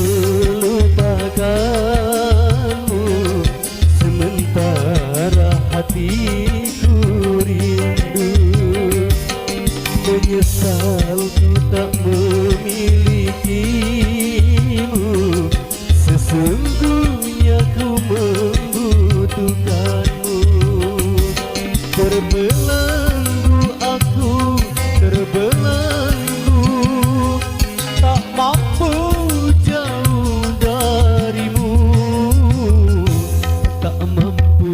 melupakanmu, sementara hatiku rindu. Menyesal ku tak memilikimu, sesungguhnya ku membutuhkanmu. Terbelenggu aku, terbelenggu, tak mampu jauh darimu, tak mampu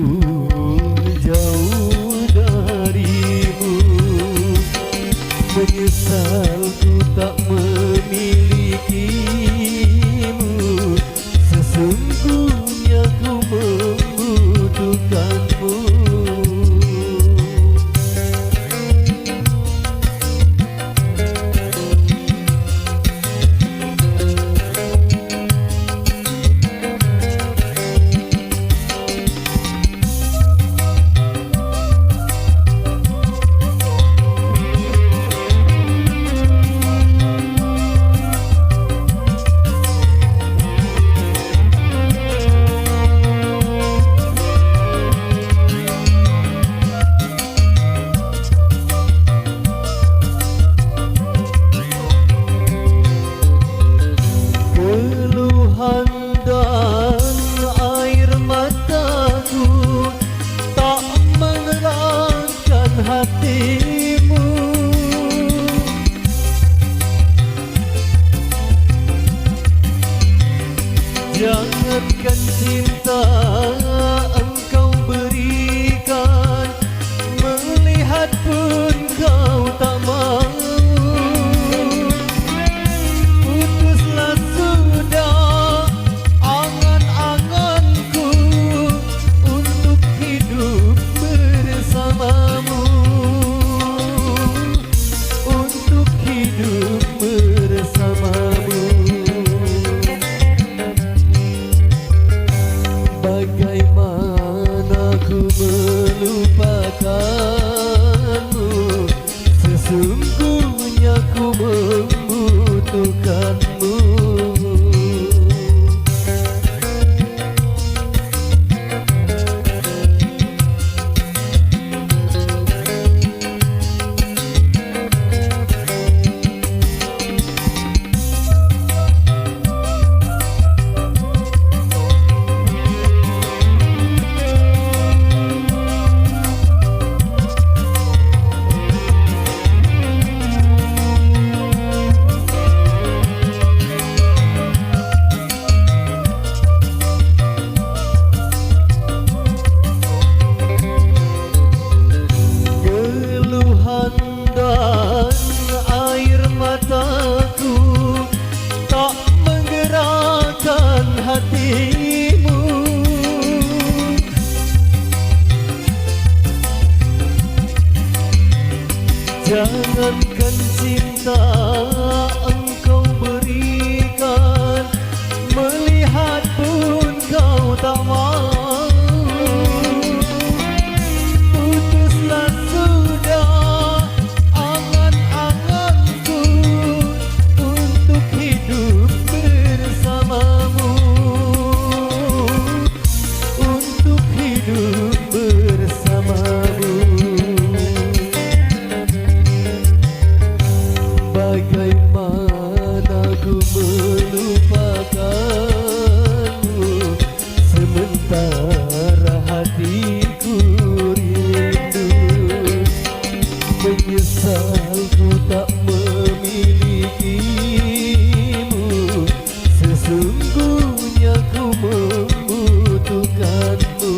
jauh darimu. Menyesal ku tak memilikimu, sesungguhnya ku membutuhkanmu. Dan air mataku tak mengerangkan hatimu. Jangankan cinta engkau berikan, melihat pun kau tak mau. Bagaimana ku melupakanmu, sesungguhnya ku membutuhkanmu. Dan air mataku tak menggerakkan hatimu. Jangankan cinta engkau berikan, melihat pun kau tak mau. Bagaimana ku melupakanmu, sementara hatiku rindu. Menyesal ku tak memilikimu, sesungguhnya ku membutuhkanmu.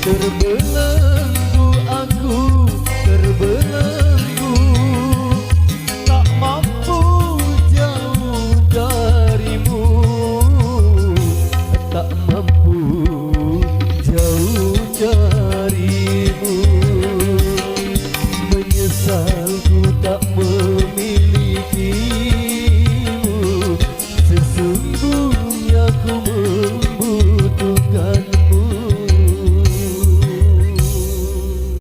Terbelenggu aku, terbelenggu, tak mampu jauh darimu, tak mampu jauh darimu. Menyesal